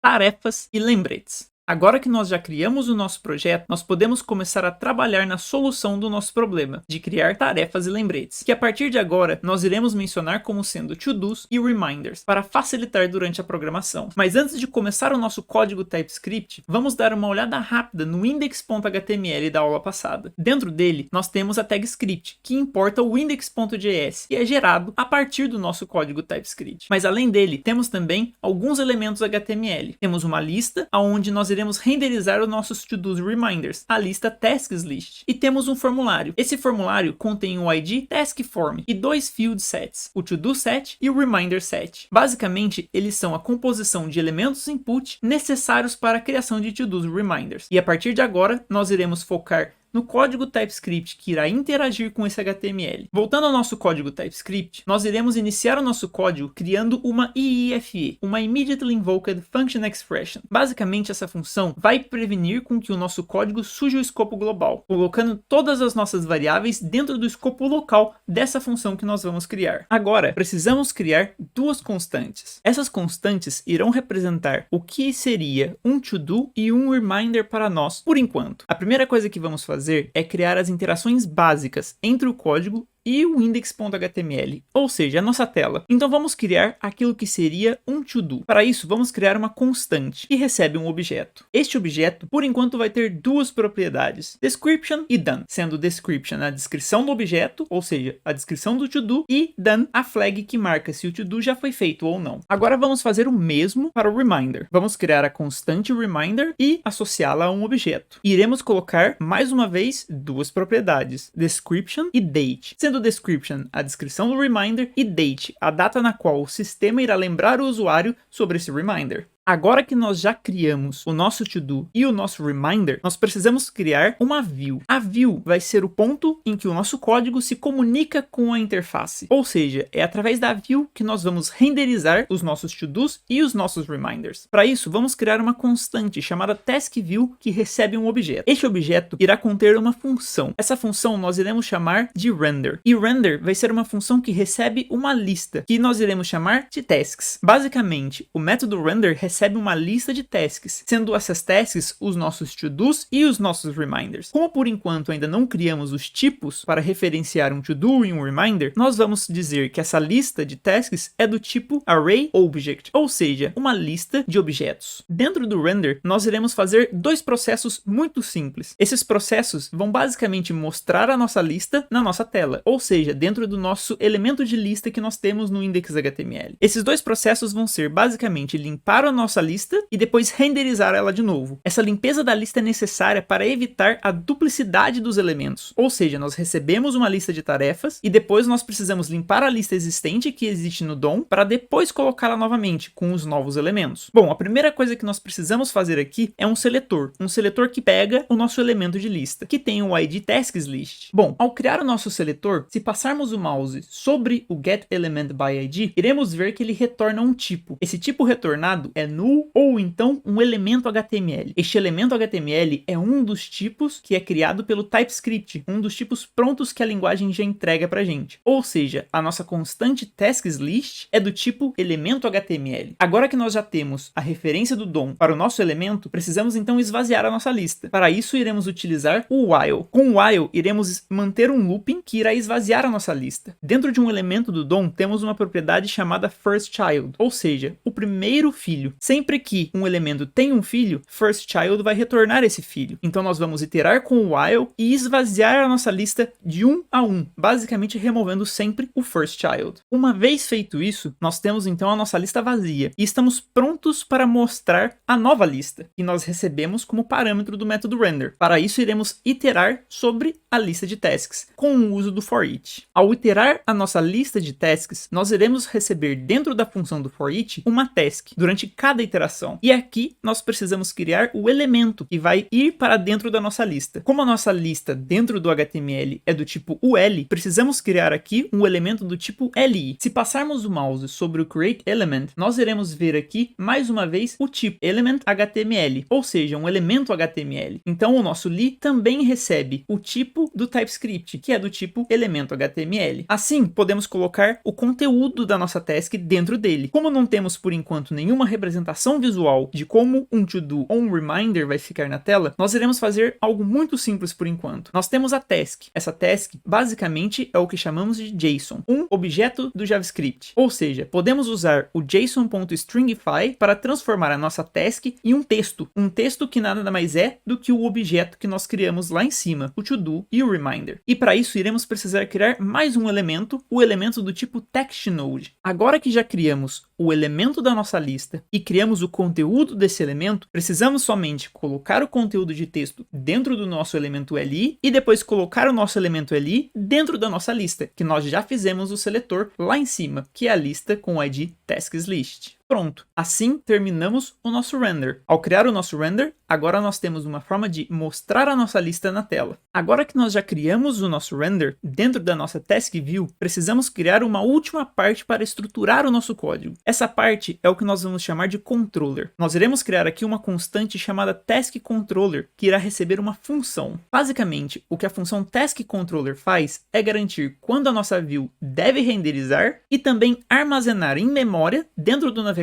tarefas e lembretes. Agora que nós já criamos o nosso projeto, nós podemos começar a trabalhar na solução do nosso problema, de criar tarefas e lembretes, que a partir de agora nós iremos mencionar como sendo to-dos e reminders, para facilitar durante a programação. Mas antes de começar o nosso código TypeScript, vamos dar uma olhada rápida no index.html da aula passada. Dentro dele, nós temos a tag script, que importa o index.js, e é gerado a partir do nosso código TypeScript. Mas além dele, temos também alguns elementos HTML. Temos uma lista, onde nós iremos renderizar os nossos to-dos reminders, a lista tasks list. E temos um formulário. Esse formulário contém o ID task form e dois field sets, o to-do set e o reminder set. Basicamente, eles são a composição de elementos input necessários para a criação de to-dos reminders. E a partir de agora, nós iremos focar no código TypeScript que irá interagir com esse HTML. Voltando ao nosso código TypeScript, nós iremos iniciar o nosso código criando uma IIFE, uma Immediately Invoked Function Expression. Basicamente, essa função vai prevenir com que o nosso código suje o escopo global, colocando todas as nossas variáveis dentro do escopo local dessa função que nós vamos criar. Agora, precisamos criar duas constantes. Essas constantes irão representar o que seria um to-do e um reminder para nós, por enquanto. A primeira coisa que vamos fazer é criar as interações básicas entre o código e o index.html, ou seja, a nossa tela. Então vamos criar aquilo que seria um to-do. Para isso, vamos criar uma constante que recebe um objeto. Este objeto, por enquanto, vai ter duas propriedades, description e done, sendo description a descrição do objeto, ou seja, a descrição do to-do, e done a flag que marca se o to-do já foi feito ou não. Agora vamos fazer o mesmo para o reminder. Vamos criar a constante reminder e associá-la a um objeto. E iremos colocar, mais uma vez, duas propriedades, description e date, sendo description a descrição do reminder e date a data na qual o sistema irá lembrar o usuário sobre esse reminder. Agora que nós já criamos o nosso to-do e o nosso reminder, nós precisamos criar uma view. A view vai ser o ponto em que o nosso código se comunica com a interface. Ou seja, é através da view que nós vamos renderizar os nossos to-dos e os nossos reminders. Para isso, vamos criar uma constante chamada taskView que recebe um objeto. Este objeto irá conter uma função. Essa função nós iremos chamar de render. E render vai ser uma função que recebe uma lista, que nós iremos chamar de tasks. Basicamente, o método render recebe uma lista de tasks, sendo essas tasks os nossos to-dos e os nossos reminders. Como por enquanto ainda não criamos os tipos para referenciar um to-do e um reminder, nós vamos dizer que essa lista de tasks é do tipo ArrayObject, ou seja, uma lista de objetos. Dentro do render, nós iremos fazer dois processos muito simples. Esses processos vão basicamente mostrar a nossa lista na nossa tela, ou seja, dentro do nosso elemento de lista que nós temos no index.html. Esses dois processos vão ser basicamente limpar a nossa lista e depois renderizar ela de novo. Essa limpeza da lista é necessária para evitar a duplicidade dos elementos, ou seja, nós recebemos uma lista de tarefas e depois nós precisamos limpar a lista existente que existe no DOM para depois colocá-la novamente com os novos elementos. Bom, a primeira coisa que nós precisamos fazer aqui é um seletor que pega o nosso elemento de lista, que tem o ID tasks list. Bom, ao criar o nosso seletor, se passarmos o mouse sobre o getElementById, iremos ver que ele retorna um tipo. Esse tipo retornado é null ou então um elemento HTML. Este elemento HTML é um dos tipos que é criado pelo TypeScript, um dos tipos prontos que a linguagem já entrega pra gente. Ou seja, a nossa constante taskslist é do tipo elemento HTML. Agora que nós já temos a referência do DOM para o nosso elemento, precisamos então esvaziar a nossa lista. Para isso, iremos utilizar o while. Com o while, iremos manter um looping que irá esvaziar a nossa lista. Dentro de um elemento do DOM, temos uma propriedade chamada firstChild, ou seja, o primeiro filho. Sempre que um elemento tem um filho, firstChild vai retornar esse filho. Então nós vamos iterar com o while e esvaziar a nossa lista de 1 a 1, basicamente removendo sempre o firstChild. Uma vez feito isso, nós temos então a nossa lista vazia e estamos prontos para mostrar a nova lista que nós recebemos como parâmetro do método render. Para isso, iremos iterar sobre a lista de tasks com o uso do forEach. Ao iterar a nossa lista de tasks, nós iremos receber dentro da função do forEach uma task durante cada iteração. E aqui nós precisamos criar o elemento que vai ir para dentro da nossa lista. Como a nossa lista dentro do HTML é do tipo UL, precisamos criar aqui um elemento do tipo LI. Se passarmos o mouse sobre o createElement, nós iremos ver aqui mais uma vez o tipo elementHTML, ou seja, um elemento HTML. Então o nosso li também recebe o tipo tipo do TypeScript, que é do tipo elemento HTML. Assim, podemos colocar o conteúdo da nossa task dentro dele. Como não temos por enquanto nenhuma representação visual de como um to-do ou um reminder vai ficar na tela, nós iremos fazer algo muito simples por enquanto. Nós temos a task. Essa task basicamente é o que chamamos de JSON, um objeto do JavaScript. Ou seja, podemos usar o JSON.stringify para transformar a nossa task em um texto que nada mais é do que o objeto que nós criamos lá em cima, o to-do e o reminder. E para isso iremos precisar criar mais um elemento, o elemento do tipo TextNode. Agora que já criamos o elemento da nossa lista e criamos o conteúdo desse elemento, precisamos somente colocar o conteúdo de texto dentro do nosso elemento li e depois colocar o nosso elemento li dentro da nossa lista, que nós já fizemos o seletor lá em cima, que é a lista com o ID TasksList. Pronto, assim terminamos o nosso render. Ao criar o nosso render, agora nós temos uma forma de mostrar a nossa lista na tela. Agora que nós já criamos o nosso render dentro da nossa task view, precisamos criar uma última parte para estruturar o nosso código. Essa parte é o que nós vamos chamar de controller. Nós iremos criar aqui uma constante chamada taskController, que irá receber uma função. Basicamente, o que a função taskController faz é garantir quando a nossa view deve renderizar e também armazenar em memória, dentro do navegador,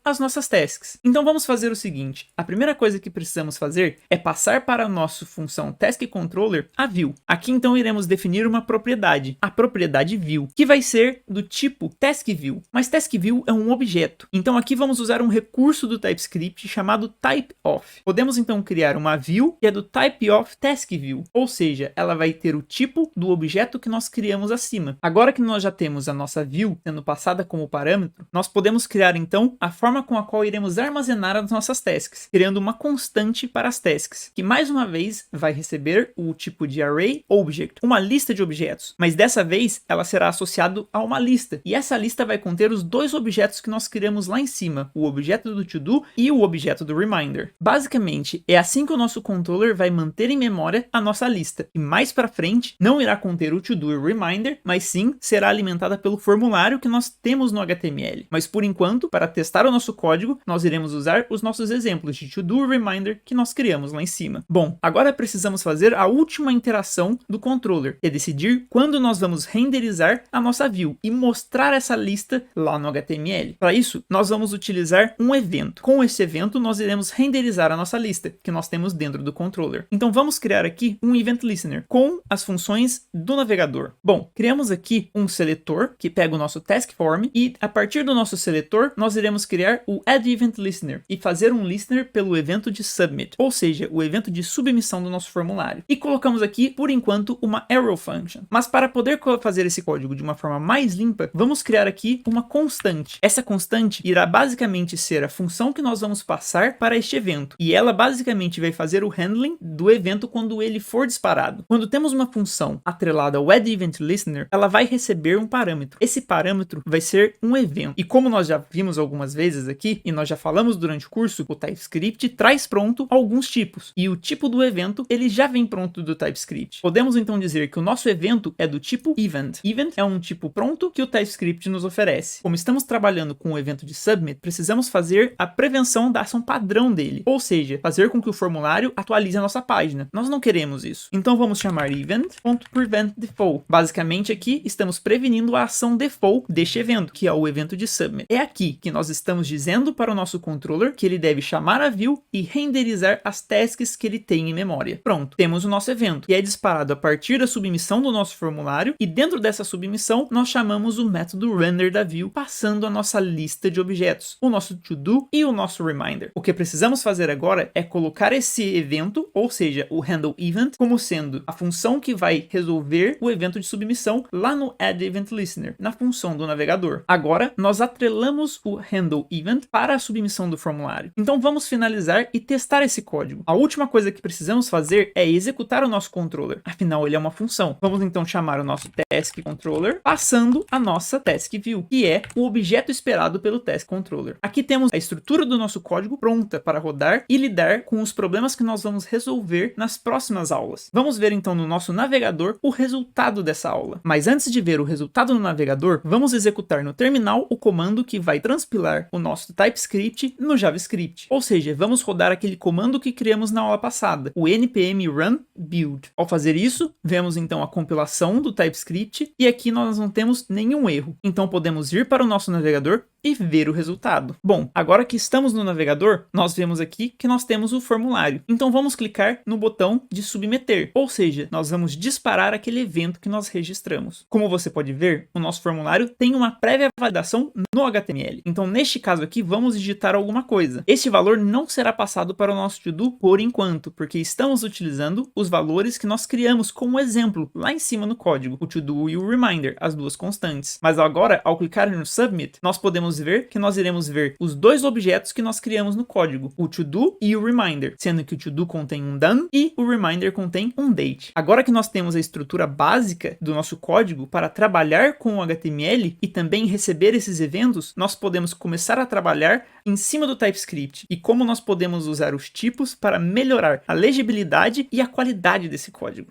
as nossas tasks. Então vamos fazer o seguinte, a primeira coisa que precisamos fazer é passar para a nossa função taskController a view. Aqui então iremos definir uma propriedade, a propriedade view, que vai ser do tipo taskView, mas taskView é um objeto. Então aqui vamos usar um recurso do TypeScript chamado typeOf. Podemos então criar uma view que é do typeOf taskView, ou seja, ela vai ter o tipo do objeto que nós criamos acima. Agora que nós já temos a nossa view sendo passada como parâmetro, nós podemos criar então a forma com a qual iremos armazenar as nossas tasks, criando uma constante para as tasks, que mais uma vez vai receber o tipo de ArrayObject, uma lista de objetos, mas dessa vez ela será associada a uma lista, e essa lista vai conter os dois objetos que nós criamos lá em cima, o objeto do to-do e o objeto do reminder. Basicamente, é assim que o nosso controller vai manter em memória a nossa lista, e mais para frente não irá conter o to-do e o reminder, mas sim será alimentada pelo formulário que nós temos no HTML. Mas por enquanto, para testar o nosso código, nós iremos usar os nossos exemplos de to-do e reminder que nós criamos lá em cima. Bom, agora precisamos fazer a última interação do controller, que é decidir quando nós vamos renderizar a nossa view e mostrar essa lista lá no HTML. Para isso, nós vamos utilizar um evento. Com esse evento, nós iremos renderizar a nossa lista, que nós temos dentro do controller. Então vamos criar aqui um Event Listener com as funções do navegador. Bom, criamos aqui um seletor que pega o nosso task form e a partir do nosso seletor, nós iremos criar o Add Event Listener e fazer um listener pelo evento de submit, ou seja, o evento de submissão do nosso formulário. E colocamos aqui, por enquanto, uma arrow function. Mas para poder fazer esse código de uma forma mais limpa, vamos criar aqui uma constante. Essa constante irá basicamente ser a função que nós vamos passar para este evento. E ela basicamente vai fazer o handling do evento quando ele for disparado. Quando temos uma função atrelada ao Add Event Listener, ela vai receber um parâmetro. Esse parâmetro vai ser um evento. E como nós já vimos algumas vezes aqui, e nós já falamos durante o curso, o TypeScript traz pronto alguns tipos. E o tipo do evento, ele já vem pronto do TypeScript. Podemos então dizer que o nosso evento é do tipo event. Event é um tipo pronto que o TypeScript nos oferece. Como estamos trabalhando com o evento de submit, precisamos fazer a prevenção da ação padrão dele. Ou seja, fazer com que o formulário atualize a nossa página. Nós não queremos isso. Então vamos chamar event.preventDefault. Basicamente aqui estamos prevenindo a ação default deste evento, que é o evento de submit. É aqui que nós estamos dizendo para o nosso controller que ele deve chamar a view e renderizar as tasks que ele tem em memória. Pronto, temos o nosso evento, que é disparado a partir da submissão do nosso formulário, e dentro dessa submissão nós chamamos o método render da view, passando a nossa lista de objetos, o nosso to-do e o nosso reminder. O que precisamos fazer agora é colocar esse evento, ou seja, o handle event, como sendo a função que vai resolver o evento de submissão lá no Add Event Listener, na função do navegador. Agora, nós atrelamos o handle event para a submissão do formulário. Então vamos finalizar e testar esse código. A última coisa que precisamos fazer é executar o nosso controller. Afinal, ele é uma função. Vamos então chamar o nosso taskController, passando a nossa taskView, que é o objeto esperado pelo taskController. Aqui temos a estrutura do nosso código pronta para rodar e lidar com os problemas que nós vamos resolver nas próximas aulas. Vamos ver então no nosso navegador o resultado dessa aula. Mas antes de ver o resultado no navegador, vamos executar no terminal o comando que vai transpor transpilar o nosso TypeScript no JavaScript. Ou seja, vamos rodar aquele comando que criamos na aula passada, o npm run build. Ao fazer isso, vemos então a compilação do TypeScript e aqui nós não temos nenhum erro. Então podemos ir para o nosso navegador e ver o resultado. Bom, agora que estamos no navegador, nós vemos aqui que nós temos o formulário. Então vamos clicar no botão de submeter, ou seja, nós vamos disparar aquele evento que nós registramos. Como você pode ver, o nosso formulário tem uma prévia validação no HTML. Então neste caso aqui, vamos digitar alguma coisa. Este valor não será passado para o nosso to-do por enquanto, porque estamos utilizando os valores que nós criamos como exemplo lá em cima no código, o to-do e o reminder, as duas constantes. Mas agora, ao clicar no submit, nós podemos ver que nós iremos ver os dois objetos que nós criamos no código, o to-do e o reminder, sendo que o to-do contém um done e o reminder contém um date. Agora que nós temos a estrutura básica do nosso código para trabalhar com o HTML e também receber esses eventos, nós podemos começar a trabalhar em cima do TypeScript e como nós podemos usar os tipos para melhorar a legibilidade e a qualidade desse código.